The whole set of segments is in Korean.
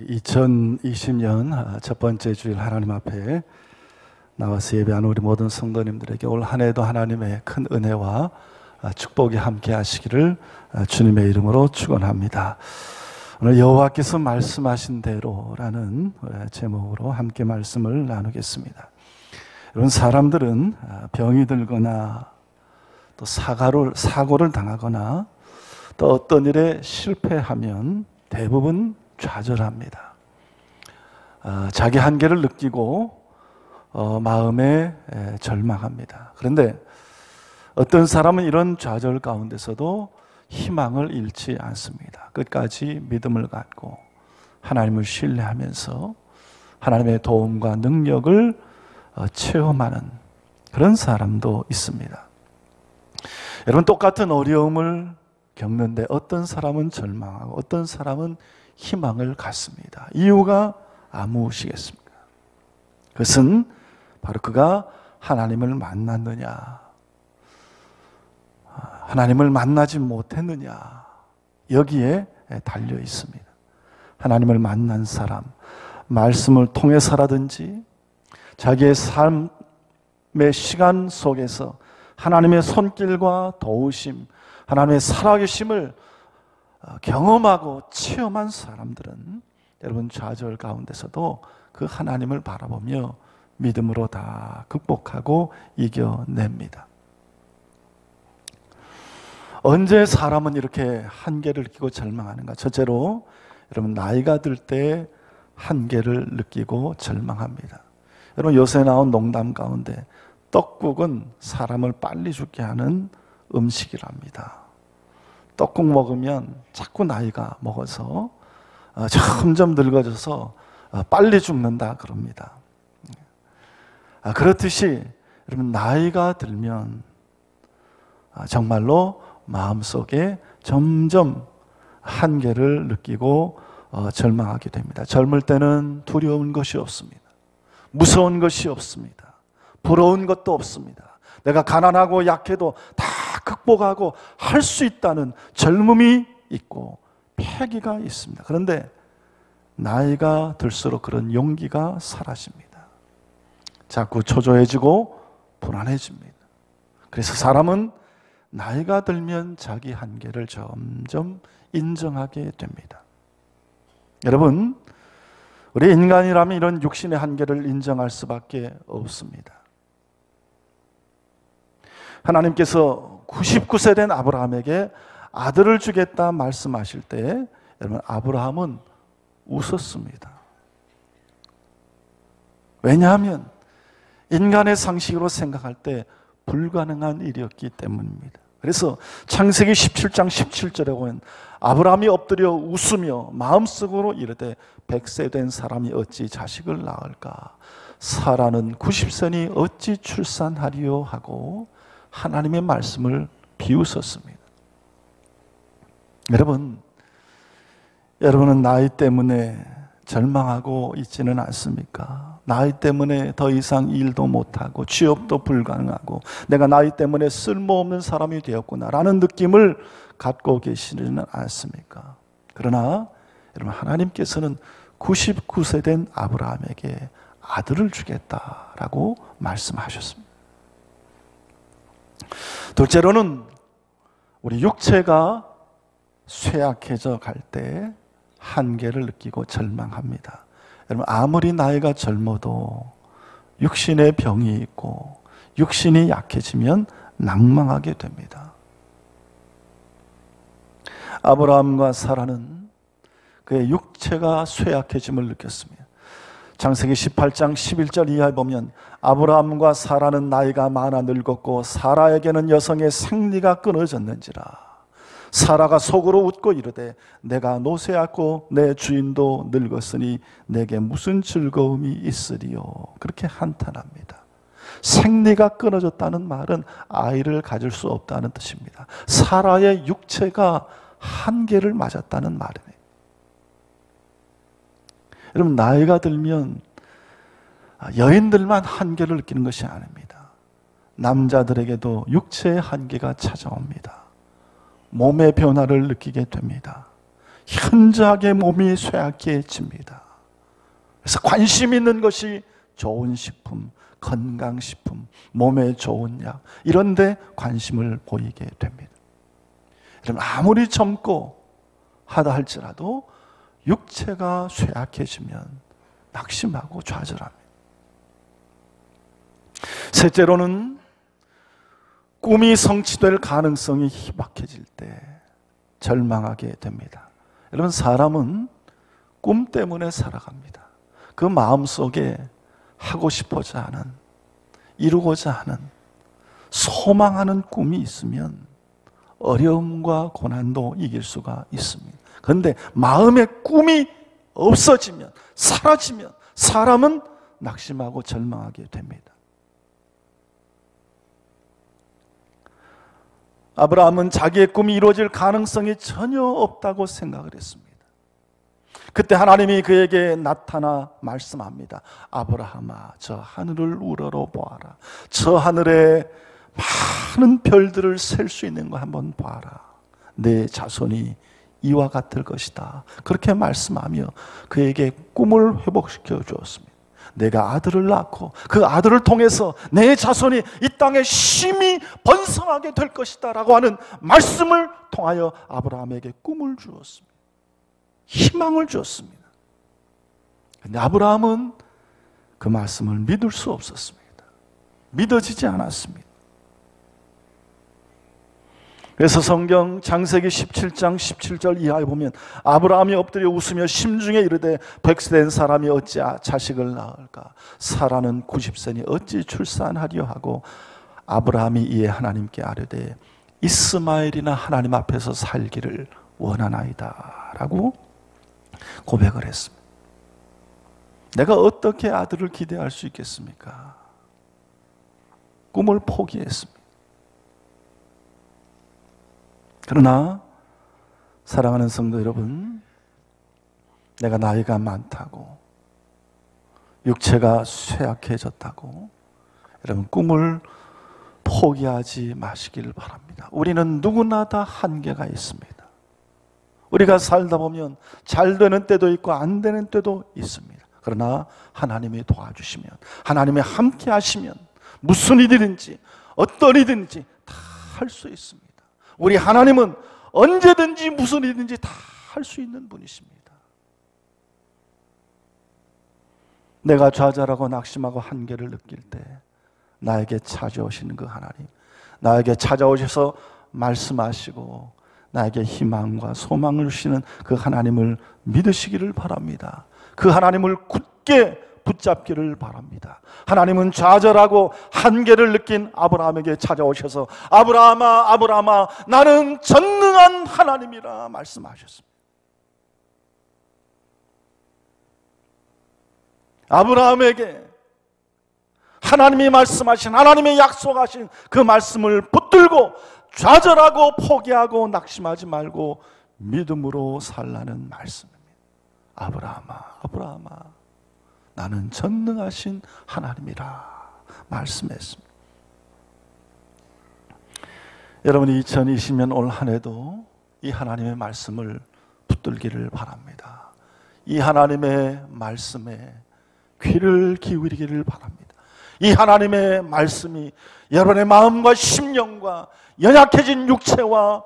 2020년 첫 번째 주일 하나님 앞에 나와서 예배하는 우리 모든 성도님들에게 올 한 해도 하나님의 큰 은혜와 축복이 함께 하시기를 주님의 이름으로 축원합니다. 오늘 여호와께서 말씀하신 대로라는 제목으로 함께 말씀을 나누겠습니다. 여러분, 사람들은 병이 들거나 또 사고를 당하거나 또 어떤 일에 실패하면 대부분 좌절합니다. 자기 한계를 느끼고 마음에 절망합니다. 그런데 어떤 사람은 이런 좌절 가운데서도 희망을 잃지 않습니다. 끝까지 믿음을 갖고 하나님을 신뢰하면서 하나님의 도움과 능력을 체험하는 그런 사람도 있습니다. 여러분, 똑같은 어려움을 겪는데 어떤 사람은 절망하고 어떤 사람은 희망을 갖습니다. 이유가 무엇이겠습니까? 그것은 바로 그가 하나님을 만났느냐, 하나님을 만나지 못했느냐, 여기에 달려 있습니다. 하나님을 만난 사람, 말씀을 통해서라든지 자기의 삶의 시간 속에서 하나님의 손길과 도우심, 하나님의 살아계심을 경험하고 체험한 사람들은 여러분 좌절 가운데서도 그 하나님을 바라보며 믿음으로 다 극복하고 이겨냅니다. 언제 사람은 이렇게 한계를 느끼고 절망하는가? 첫째로 여러분, 나이가 들 때 한계를 느끼고 절망합니다. 여러분, 요새 나온 농담 가운데 떡국은 사람을 빨리 죽게 하는 음식이랍니다. 떡국 먹으면 자꾸 나이가 먹어서 점점 늙어져서 빨리 죽는다 그럽니다. 그렇듯이 여러분, 나이가 들면 정말로 마음속에 점점 한계를 느끼고 절망하게 됩니다. 젊을 때는 두려운 것이 없습니다. 무서운 것이 없습니다. 부러운 것도 없습니다. 내가 가난하고 약해도 다 극복하고 할 수 있다는 젊음이 있고 패기가 있습니다. 그런데 나이가 들수록 그런 용기가 사라집니다. 자꾸 초조해지고 불안해집니다. 그래서 사람은 나이가 들면 자기 한계를 점점 인정하게 됩니다. 여러분, 우리 인간이라면 이런 육신의 한계를 인정할 수밖에 없습니다. 하나님께서 99세 된 아브라함에게 아들을 주겠다 말씀하실 때 여러분, 아브라함은 웃었습니다. 왜냐하면 인간의 상식으로 생각할 때 불가능한 일이었기 때문입니다. 그래서 창세기 17장 17절에 보면 아브라함이 엎드려 웃으며 마음속으로 이르되 100세 된 사람이 어찌 자식을 낳을까? 사라는 90세니 어찌 출산하리요? 하고 하나님의 말씀을 비웃었습니다. 여러분은 나이 때문에 절망하고 있지는 않습니까? 나이 때문에 더 이상 일도 못하고 취업도 불가능하고 내가 나이 때문에 쓸모없는 사람이 되었구나라는 느낌을 갖고 계시지는 않습니까? 그러나 여러분, 하나님께서는 99세 된 아브라함에게 아들을 주겠다라고 말씀하셨습니다. 둘째로는 우리 육체가 쇠약해져 갈 때 한계를 느끼고 절망합니다. 여러분, 아무리 나이가 젊어도 육신의 병이 있고 육신이 약해지면 낭망하게 됩니다. 아브라함과 사라는 그의 육체가 쇠약해짐을 느꼈습니다. 창세기 18장 11절 이하에 보면 아브라함과 사라는 나이가 많아 늙었고 사라에게는 여성의 생리가 끊어졌는지라. 사라가 속으로 웃고 이르되 내가 노쇠하고 내 주인도 늙었으니 내게 무슨 즐거움이 있으리요? 그렇게 한탄합니다. 생리가 끊어졌다는 말은 아이를 가질 수 없다는 뜻입니다. 사라의 육체가 한계를 맞았다는 말이에요. 여러분, 나이가 들면 여인들만 한계를 느끼는 것이 아닙니다. 남자들에게도 육체의 한계가 찾아옵니다. 몸의 변화를 느끼게 됩니다. 현저하게 몸이 쇠약해집니다. 그래서 관심 있는 것이 좋은 식품, 건강식품, 몸에 좋은 약, 이런 데 관심을 보이게 됩니다. 여러분, 아무리 젊고 하다 할지라도 육체가 쇠약해지면 낙심하고 좌절합니다. 셋째로는 꿈이 성취될 가능성이 희박해질 때 절망하게 됩니다. 여러분, 사람은 꿈 때문에 살아갑니다. 그 마음속에 하고 싶어자 하는, 이루고자 하는, 소망하는 꿈이 있으면 어려움과 고난도 이길 수가 있습니다. 그런데 마음의 꿈이 없어지면, 사라지면 사람은 낙심하고 절망하게 됩니다. 아브라함은 자기의 꿈이 이루어질 가능성이 전혀 없다고 생각을 했습니다. 그때 하나님이 그에게 나타나 말씀합니다. 아브라함아, 저 하늘을 우러러 보아라. 저 하늘에 많은 별들을 셀 수 있는 거 한번 봐라. 내 자손이 이와 같을 것이다. 그렇게 말씀하며 그에게 꿈을 회복시켜 주었습니다. 내가 아들을 낳고 그 아들을 통해서 내 자손이 이 땅에 심히 번성하게 될 것이다 라고 하는 말씀을 통하여 아브라함에게 꿈을 주었습니다. 희망을 주었습니다. 그런데 아브라함은 그 말씀을 믿을 수 없었습니다. 믿어지지 않았습니다. 그래서 성경 창세기 17장 17절 이하에 보면 아브라함이 엎드려 웃으며 심중에 이르되 100세 된 사람이 어찌 자식을 낳을까? 사라는 90세니 어찌 출산하려 하고 아브라함이 이에 하나님께 아뢰되 이스마엘이나 하나님 앞에서 살기를 원하나이다 라고 고백을 했습니다. 내가 어떻게 아들을 기대할 수 있겠습니까? 꿈을 포기했습니다. 그러나 사랑하는 성도 여러분, 내가 나이가 많다고, 육체가 쇠약해졌다고 여러분 꿈을 포기하지 마시길 바랍니다. 우리는 누구나 다 한계가 있습니다. 우리가 살다 보면 잘 되는 때도 있고 안 되는 때도 있습니다. 그러나 하나님이 도와주시면, 하나님이 함께 하시면 무슨 일이든지 어떤 일이든지 다 할 수 있습니다. 우리 하나님은 언제든지 무슨 일이든지 다 할 수 있는 분이십니다. 내가 좌절하고 낙심하고 한계를 느낄 때 나에게 찾아오시는 그 하나님, 나에게 찾아오셔서 말씀하시고 나에게 희망과 소망을 주시는 그 하나님을 믿으시기를 바랍니다. 그 하나님을 굳게 붙잡기를 바랍니다. 하나님은 좌절하고 한계를 느낀 아브라함에게 찾아오셔서 아브라함아, 아브라함아, 나는 전능한 하나님이라 말씀하셨습니다. 아브라함에게 하나님이 말씀하신, 하나님의 약속하신 그 말씀을 붙들고 좌절하고 포기하고 낙심하지 말고 믿음으로 살라는 말씀입니다. 아브라함아, 아브라함아, 나는 전능하신 하나님이라 말씀했습니다. 여러분이 2020년 올 한 해도 이 하나님의 말씀을 붙들기를 바랍니다. 이 하나님의 말씀에 귀를 기울이기를 바랍니다. 이 하나님의 말씀이 여러분의 마음과 심령과 연약해진 육체와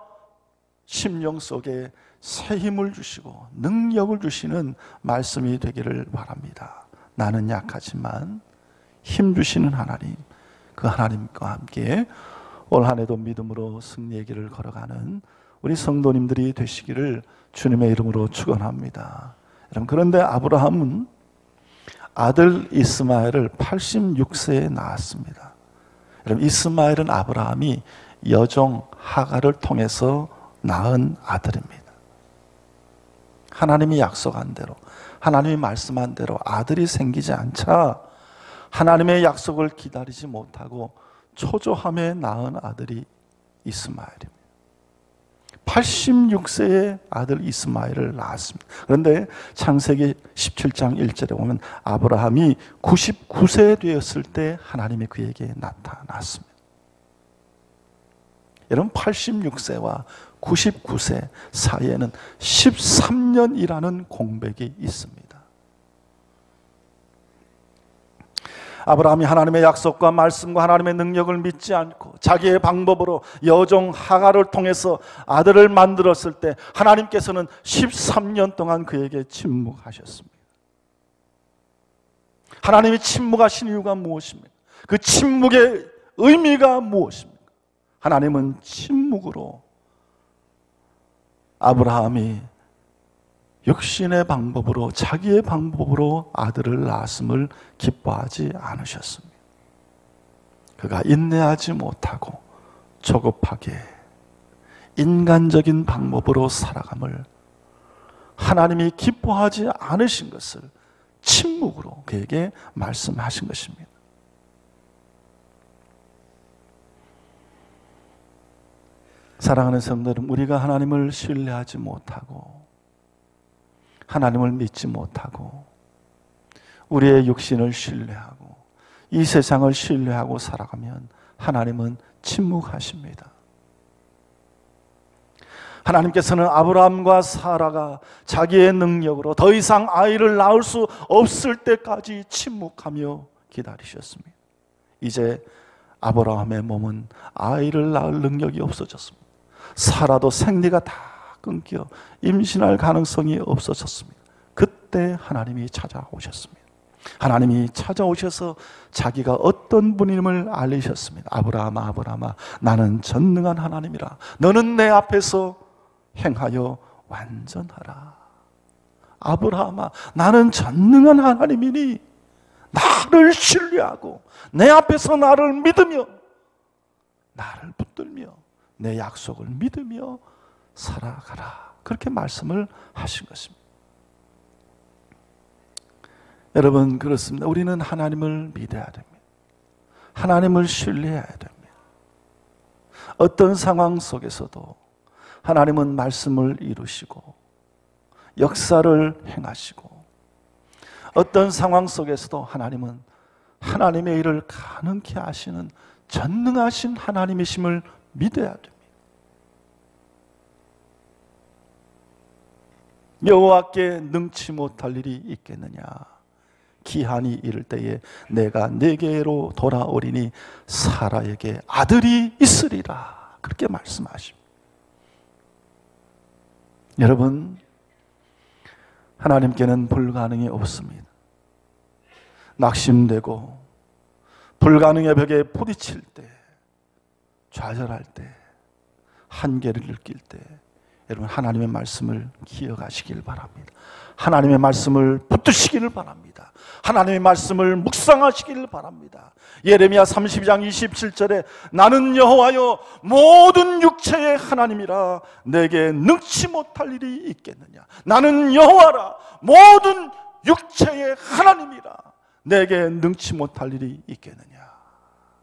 심령 속에 새 힘을 주시고 능력을 주시는 말씀이 되기를 바랍니다. 나는 약하지만 힘 주시는 하나님, 그 하나님과 함께 올 한 해도 믿음으로 승리의 길을 걸어가는 우리 성도님들이 되시기를 주님의 이름으로 축원합니다. 여러분, 그런데 아브라함은 아들 이스마엘을 86세에 낳았습니다. 여러분, 이스마엘은 아브라함이 여종 하갈을 통해서 낳은 아들입니다. 하나님이 약속한 대로, 하나님이 말씀한 대로 아들이 생기지 않자 하나님의 약속을 기다리지 못하고 초조함에 낳은 아들이 이스마엘입니다. 86세의 아들 이스마엘을 낳았습니다. 그런데 창세기 17장 1절에 보면 아브라함이 99세 되었을 때 하나님이 그에게 나타났습니다. 여러분, 86세와 99세 사이에는 13년이라는 공백이 있습니다. 아브라함이 하나님의 약속과 말씀과 하나님의 능력을 믿지 않고 자기의 방법으로 여종 하갈을 통해서 아들을 만들었을 때 하나님께서는 13년 동안 그에게 침묵하셨습니다. 하나님이 침묵하신 이유가 무엇입니까? 그 침묵의 의미가 무엇입니까? 하나님은 침묵으로 아브라함이 육신의 방법으로 자기의 방법으로 아들을 낳았음을 기뻐하지 않으셨습니다. 그가 인내하지 못하고 조급하게 인간적인 방법으로 살아감을 하나님이 기뻐하지 않으신 것을 침묵으로 그에게 말씀하신 것입니다. 사랑하는 성도 여러분, 우리가 하나님을 신뢰하지 못하고 하나님을 믿지 못하고 우리의 육신을 신뢰하고 이 세상을 신뢰하고 살아가면 하나님은 침묵하십니다. 하나님께서는 아브라함과 사라가 자기의 능력으로 더 이상 아이를 낳을 수 없을 때까지 침묵하며 기다리셨습니다. 이제 아브라함의 몸은 아이를 낳을 능력이 없어졌습니다. 사라도 생리가 다 끊겨 임신할 가능성이 없어졌습니다. 그때 하나님이 찾아오셨습니다. 하나님이 찾아오셔서 자기가 어떤 분임을 알리셨습니다. 아브라함아, 아브라함아, 나는 전능한 하나님이라. 너는 내 앞에서 행하여 완전하라. 아브라함아, 나는 전능한 하나님이니 나를 신뢰하고 내 앞에서 나를 믿으며 나를 붙들며 내 약속을 믿으며 살아가라. 그렇게 말씀을 하신 것입니다. 여러분, 그렇습니다. 우리는 하나님을 믿어야 됩니다. 하나님을 신뢰해야 됩니다. 어떤 상황 속에서도 하나님은 말씀을 이루시고 역사를 행하시고 어떤 상황 속에서도 하나님은 하나님의 일을 가능케 하시는 전능하신 하나님이심을 믿어야 됩니다. 여호와께 능치 못할 일이 있겠느냐? 기한이 이를 때에 내가 네게로 돌아오리니 사라에게 아들이 있으리라. 그렇게 말씀하십니다. 여러분, 하나님께는 불가능이 없습니다. 낙심되고 불가능의 벽에 부딪힐 때, 좌절할 때, 한계를 느낄 때 여러분, 하나님의 말씀을 기억하시길 바랍니다. 하나님의 말씀을 붙드시기를 바랍니다. 하나님의 말씀을 묵상하시기를 바랍니다. 예레미야 32장 27절에 나는 여호와여 모든 육체의 하나님이라 내게 능치 못할 일이 있겠느냐. 나는 여호와라 모든 육체의 하나님이라 내게 능치 못할 일이 있겠느냐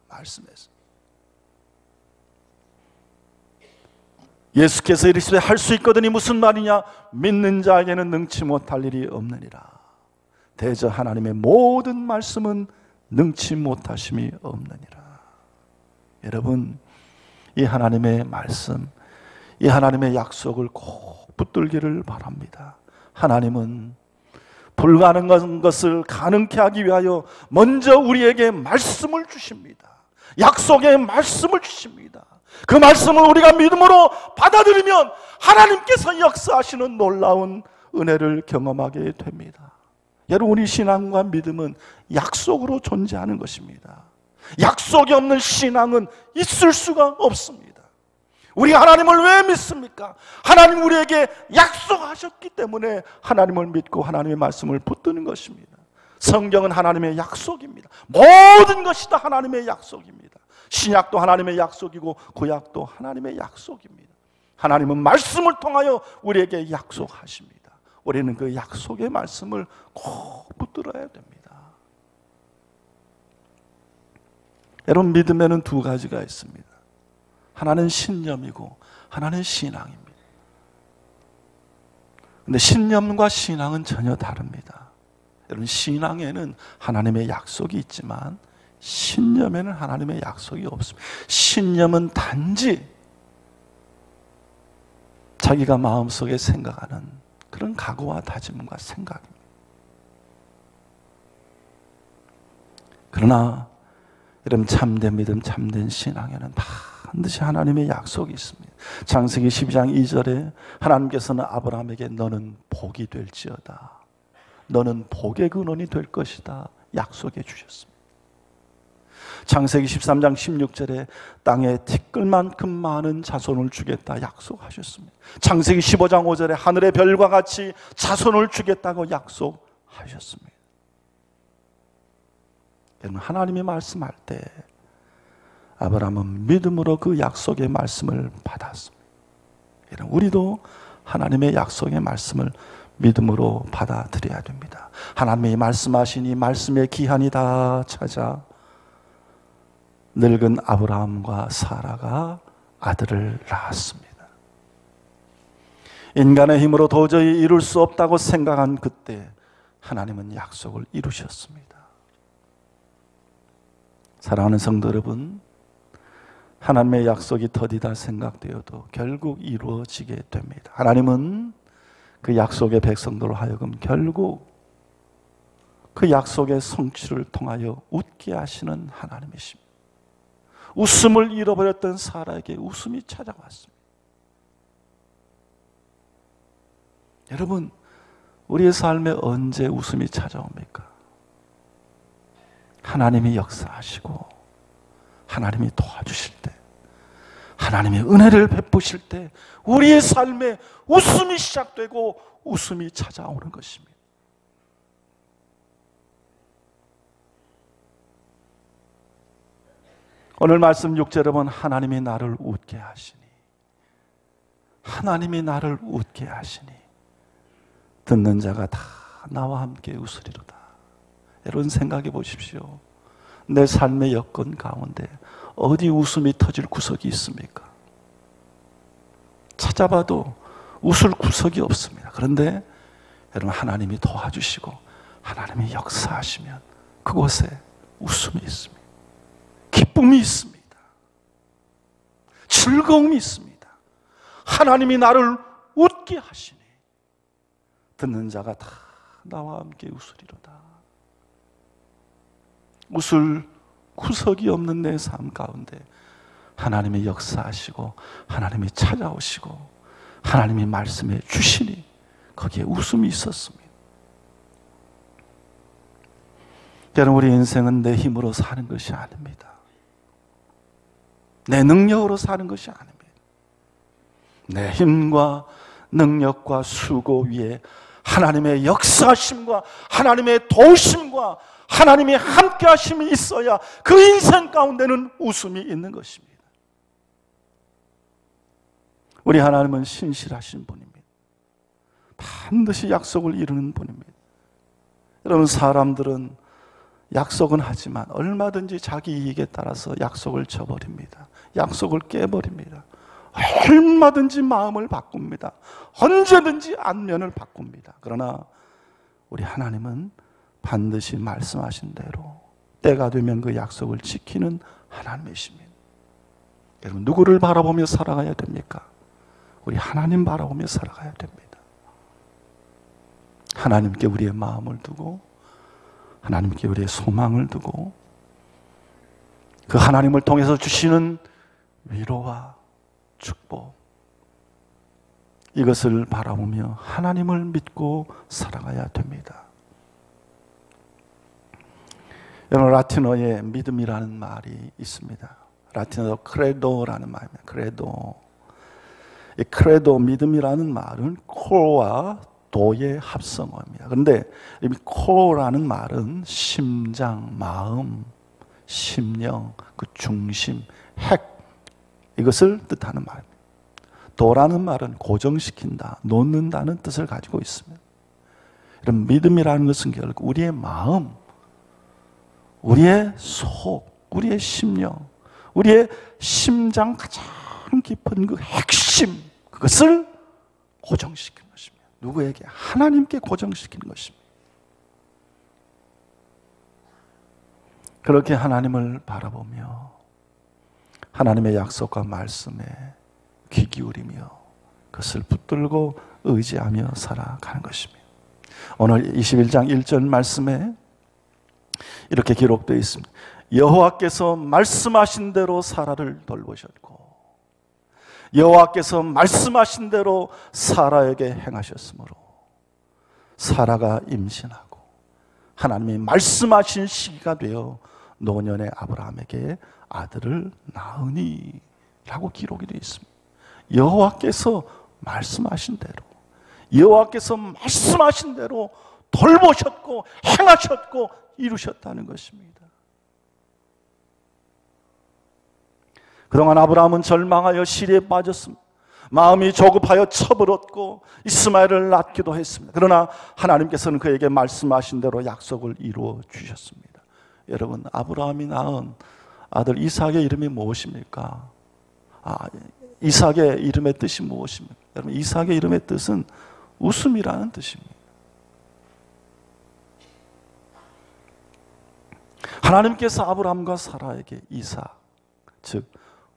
말씀했습니다. 예수께서 이르시되 할 수 있거든이 무슨 말이냐? 믿는 자에게는 능치 못할 일이 없느니라. 대저 하나님의 모든 말씀은 능치 못하심이 없느니라. 여러분, 이 하나님의 말씀, 이 하나님의 약속을 꼭 붙들기를 바랍니다. 하나님은 불가능한 것을 가능케 하기 위하여 먼저 우리에게 말씀을 주십니다. 약속의 말씀을 주십니다. 그 말씀을 우리가 믿음으로 받아들이면 하나님께서 역사하시는 놀라운 은혜를 경험하게 됩니다. 여러분, 우리 신앙과 믿음은 약속으로 존재하는 것입니다. 약속이 없는 신앙은 있을 수가 없습니다. 우리가 하나님을 왜 믿습니까? 하나님 우리에게 약속하셨기 때문에 하나님을 믿고 하나님의 말씀을 붙드는 것입니다. 성경은 하나님의 약속입니다. 모든 것이 다 하나님의 약속입니다. 신약도 하나님의 약속이고 구약도 하나님의 약속입니다. 하나님은 말씀을 통하여 우리에게 약속하십니다. 우리는 그 약속의 말씀을 꼭 붙들어야 됩니다. 여러분, 믿음에는 두 가지가 있습니다. 하나는 신념이고 하나는 신앙입니다. 근데 신념과 신앙은 전혀 다릅니다. 여러분, 신앙에는 하나님의 약속이 있지만 신념에는 하나님의 약속이 없습니다. 신념은 단지 자기가 마음속에 생각하는 그런 각오와 다짐과 생각입니다. 그러나 여러분, 참된 믿음, 참된 신앙에는 반드시 하나님의 약속이 있습니다. 창세기 12장 2절에 하나님께서는 아브라함에게 너는 복이 될지어다, 너는 복의 근원이 될 것이다 약속해 주셨습니다. 창세기 13장 16절에 땅에 티끌만큼 많은 자손을 주겠다 약속하셨습니다. 창세기 15장 5절에 하늘의 별과 같이 자손을 주겠다고 약속하셨습니다. 여러분, 하나님이 말씀할 때 아브라함은 믿음으로 그 약속의 말씀을 받았습니다. 여러분, 우리도 하나님의 약속의 말씀을 믿음으로 받아들여야 됩니다. 하나님이 말씀하시니 말씀의 기한이 다 찾아 늙은 아브라함과 사라가 아들을 낳았습니다. 인간의 힘으로 도저히 이룰 수 없다고 생각한 그때 하나님은 약속을 이루셨습니다. 사랑하는 성도 여러분, 하나님의 약속이 더디다 생각되어도 결국 이루어지게 됩니다. 하나님은 그 약속의 백성들로 하여금 결국 그 약속의 성취를 통하여 웃게 하시는 하나님이십니다. 웃음을 잃어버렸던 사라에게 웃음이 찾아왔습니다. 여러분, 우리의 삶에 언제 웃음이 찾아옵니까? 하나님이 역사하시고 하나님이 도와주실 때, 하나님의 은혜를 베푸실 때 우리의 삶에 웃음이 시작되고 웃음이 찾아오는 것입니다. 오늘 말씀 6절에 보면 하나님이 나를 웃게 하시니, 하나님이 나를 웃게 하시니 듣는 자가 다 나와 함께 웃으리로다. 여러분, 생각해 보십시오. 내 삶의 여건 가운데 어디 웃음이 터질 구석이 있습니까? 찾아봐도 웃을 구석이 없습니다. 그런데 여러분, 하나님이 도와주시고 하나님이 역사하시면 그곳에 웃음이 있습니다. 기쁨이 있습니다. 즐거움이 있습니다. 하나님이 나를 웃게 하시니 듣는 자가 다 나와 함께 웃으리로다. 웃을 구석이 없는 내 삶 가운데 하나님이 역사하시고 하나님이 찾아오시고 하나님이 말씀해 주시니 거기에 웃음이 있었습니다. 여러분, 우리 인생은 내 힘으로 사는 것이 아닙니다. 내 능력으로 사는 것이 아닙니다. 내 힘과 능력과 수고 위에 하나님의 역사하심과 하나님의 도우심과 하나님의 함께하심이 있어야 그 인생 가운데는 웃음이 있는 것입니다. 우리 하나님은 신실하신 분입니다. 반드시 약속을 이루는 분입니다. 여러분, 사람들은 약속은 하지만 얼마든지 자기 이익에 따라서 약속을 저버립니다. 약속을 깨버립니다. 얼마든지 마음을 바꿉니다. 언제든지 안면을 바꿉니다. 그러나 우리 하나님은 반드시 말씀하신 대로 때가 되면 그 약속을 지키는 하나님이십니다. 여러분, 누구를 바라보며 살아가야 됩니까? 우리 하나님 바라보며 살아가야 됩니다. 하나님께 우리의 마음을 두고 하나님께 우리의 소망을 두고 그 하나님을 통해서 주시는 위로와 축복, 이것을 바라보며 하나님을 믿고 살아가야 됩니다. 여러분, 라틴어에 믿음이라는 말이 있습니다. 라틴어로 크레도라는 말입니다. 크레도. 이 크레도, 믿음이라는 말은 코어와 도의 합성어입니다. 그런데 이 코어라는 말은 심장, 마음, 심령, 그 중심, 핵, 이것을 뜻하는 말입니다. 도라는 말은 고정시킨다, 놓는다는 뜻을 가지고 있습니다. 이런 믿음이라는 것은 결국 우리의 마음, 우리의 속, 우리의 심령, 우리의 심장 가장 깊은 그 핵심, 그것을 고정시키는 것입니다. 누구에게? 하나님께 고정시키는 것입니다. 그렇게 하나님을 바라보며 하나님의 약속과 말씀에 귀 기울이며 그것을 붙들고 의지하며 살아가는 것입니다. 오늘 21장 1절 말씀에 이렇게 기록되어 있습니다. 여호와께서 말씀하신 대로 사라를 돌보셨고 여호와께서 말씀하신 대로 사라에게 행하셨으므로 사라가 임신하고 하나님이 말씀하신 시기가 되어 노년의 아브라함에게 아들을 낳으니 라고 기록이 되어 있습니다. 여호와께서 말씀하신 대로 여호와께서 말씀하신 대로 돌보셨고 행하셨고 이루셨다는 것입니다. 그동안 아브라함은 절망하여 시리에 빠졌습니다. 마음이 조급하여 첩을 얻고 이스마엘을 낳기도 했습니다. 그러나 하나님께서는 그에게 말씀하신 대로 약속을 이루어 주셨습니다. 여러분, 아브라함이 낳은 아들 이삭의 이름이 무엇입니까? 이삭의 이름의 뜻이 무엇입니까? 여러분, 이삭의 이름의 뜻은 웃음이라는 뜻입니다. 하나님께서 아브라함과 사라에게 이삭, 즉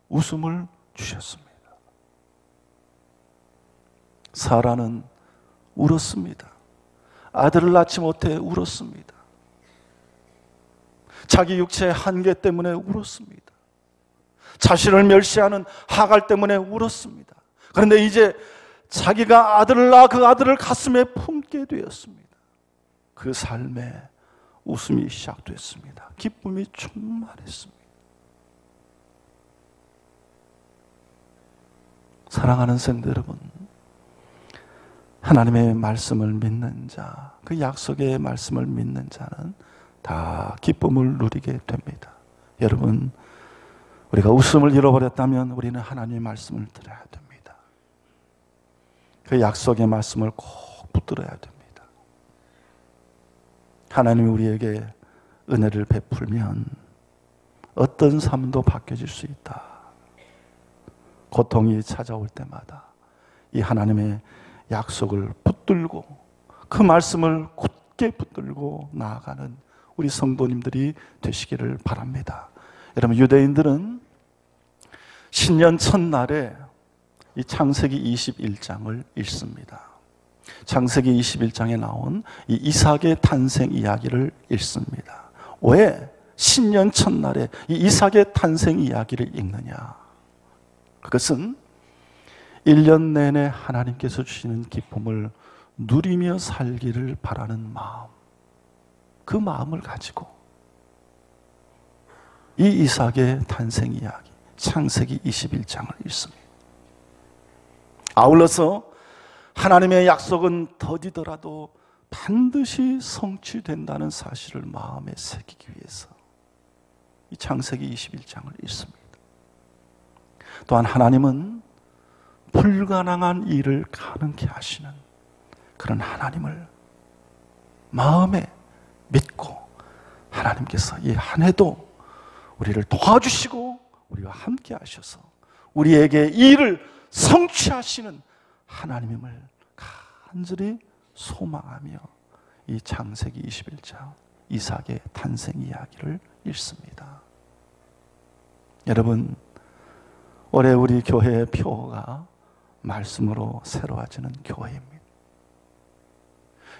웃음을 주셨습니다. 사라는 울었습니다. 아들을 낳지 못해 울었습니다. 자기 육체의 한계 때문에 울었습니다. 자신을 멸시하는 하갈 때문에 울었습니다. 그런데 이제 자기가 아들을 낳아 그 아들을 가슴에 품게 되었습니다. 그 삶에 웃음이 시작됐습니다. 기쁨이 충만했습니다. 사랑하는 성도 여러분, 하나님의 말씀을 믿는 자, 그 약속의 말씀을 믿는 자는 다 기쁨을 누리게 됩니다. 여러분, 우리가 웃음을 잃어버렸다면 우리는 하나님의 말씀을 들어야 됩니다. 그 약속의 말씀을 꼭 붙들어야 됩니다. 하나님이 우리에게 은혜를 베풀면 어떤 삶도 바뀌어질 수 있다. 고통이 찾아올 때마다 이 하나님의 약속을 붙들고 그 말씀을 굳게 붙들고 나아가는 우리 성도님들이 되시기를 바랍니다. 여러분, 유대인들은 신년 첫날에 이 창세기 21장을 읽습니다. 창세기 21장에 나온 이 이삭의 탄생 이야기를 읽습니다. 왜 신년 첫날에 이 이삭의 탄생 이야기를 읽느냐? 그것은 1년 내내 하나님께서 주시는 기쁨을 누리며 살기를 바라는 마음, 그 마음을 가지고 이 이삭의 탄생 이야기 창세기 21장을 읽습니다. 아울러서 하나님의 약속은 더디더라도 반드시 성취된다는 사실을 마음에 새기기 위해서 이 창세기 21장을 읽습니다. 또한 하나님은 불가능한 일을 가능케 하시는 그런 하나님을 마음에 믿고 하나님께서 이 한 해도 우리를 도와주시고 우리와 함께 하셔서 우리에게 이 일을 성취하시는 하나님임을 간절히 소망하며 이 창세기 21장 이삭의 탄생 이야기를 읽습니다. 여러분, 올해 우리 교회의 표어가 말씀으로 새로워지는 교회입니다.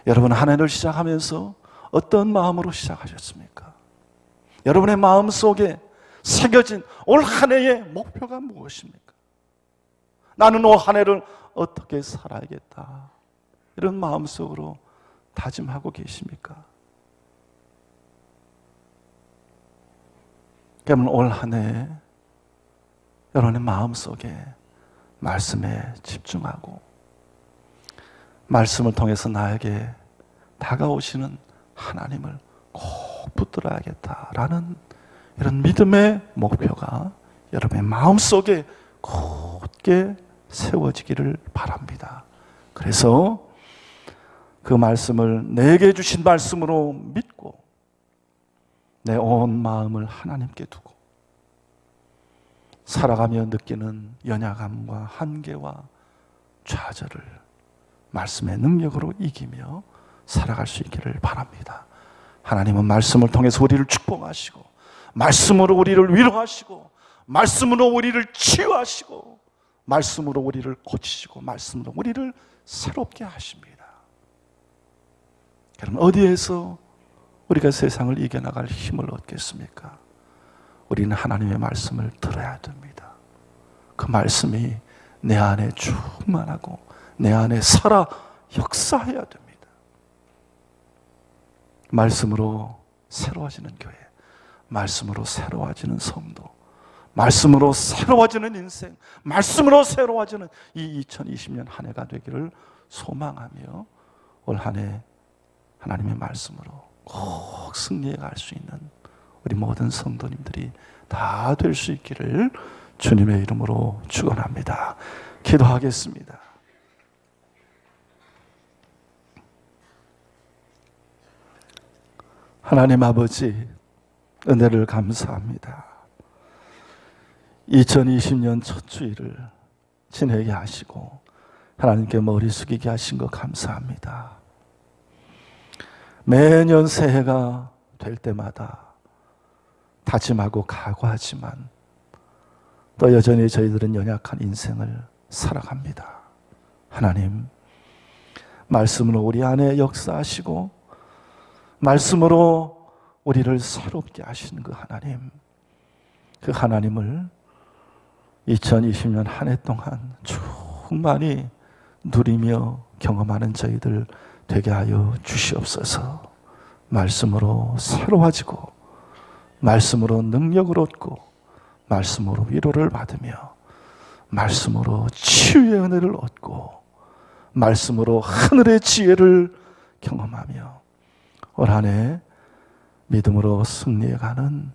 여러분, 한 해를 시작하면서 어떤 마음으로 시작하셨습니까? 여러분의 마음 속에 새겨진 올 한 해의 목표가 무엇입니까? 나는 올 한 해를 어떻게 살아야겠다, 이런 마음속으로 다짐하고 계십니까? 그러면 올 한 해 여러분의 마음속에 말씀에 집중하고 말씀을 통해서 나에게 다가오시는 하나님을 꼭 붙들어야겠다라는 이런 믿음의 목표가 여러분의 마음속에 굳게 세워지기를 바랍니다. 그래서 그 말씀을 내게 주신 말씀으로 믿고 내 온 마음을 하나님께 두고 살아가며 느끼는 연약함과 한계와 좌절을 말씀의 능력으로 이기며 살아갈 수 있기를 바랍니다. 하나님은 말씀을 통해서 우리를 축복하시고 말씀으로 우리를 위로하시고 말씀으로 우리를 치유하시고 말씀으로 우리를 고치시고 말씀으로 우리를 새롭게 하십니다. 그럼 어디에서 우리가 세상을 이겨나갈 힘을 얻겠습니까? 우리는 하나님의 말씀을 들어야 됩니다. 그 말씀이 내 안에 충만하고 내 안에 살아 역사해야 됩니다. 말씀으로 새로워지는 교회, 말씀으로 새로워지는 성도, 말씀으로 새로워지는 인생, 말씀으로 새로워지는 이 2020년 한 해가 되기를 소망하며 올 한 해 하나님의 말씀으로 꼭 승리해 갈 수 있는 우리 모든 성도님들이 다 될 수 있기를 주님의 이름으로 축원합니다. 기도하겠습니다. 하나님 아버지, 은혜를 감사합니다. 2020년 첫 주일을 지내게 하시고 하나님께 머리 숙이게 하신 것 감사합니다. 매년 새해가 될 때마다 다짐하고 각오하지만 또 여전히 저희들은 연약한 인생을 살아갑니다. 하나님, 말씀으로 우리 안에 역사하시고 말씀으로 우리를 새롭게 하시는 그 하나님, 그 하나님을 2020년 한 해 동안 충만히 누리며 경험하는 저희들 되게 하여 주시옵소서. 말씀으로 새로워지고 말씀으로 능력을 얻고 말씀으로 위로를 받으며 말씀으로 치유의 은혜를 얻고 말씀으로 하늘의 지혜를 경험하며 올 한 해 믿음으로 승리해가는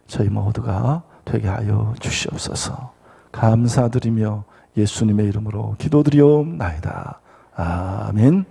저희 모두가 되게 하여 주시옵소서. 감사드리며 예수님의 이름으로 기도드리옵나이다. 아멘.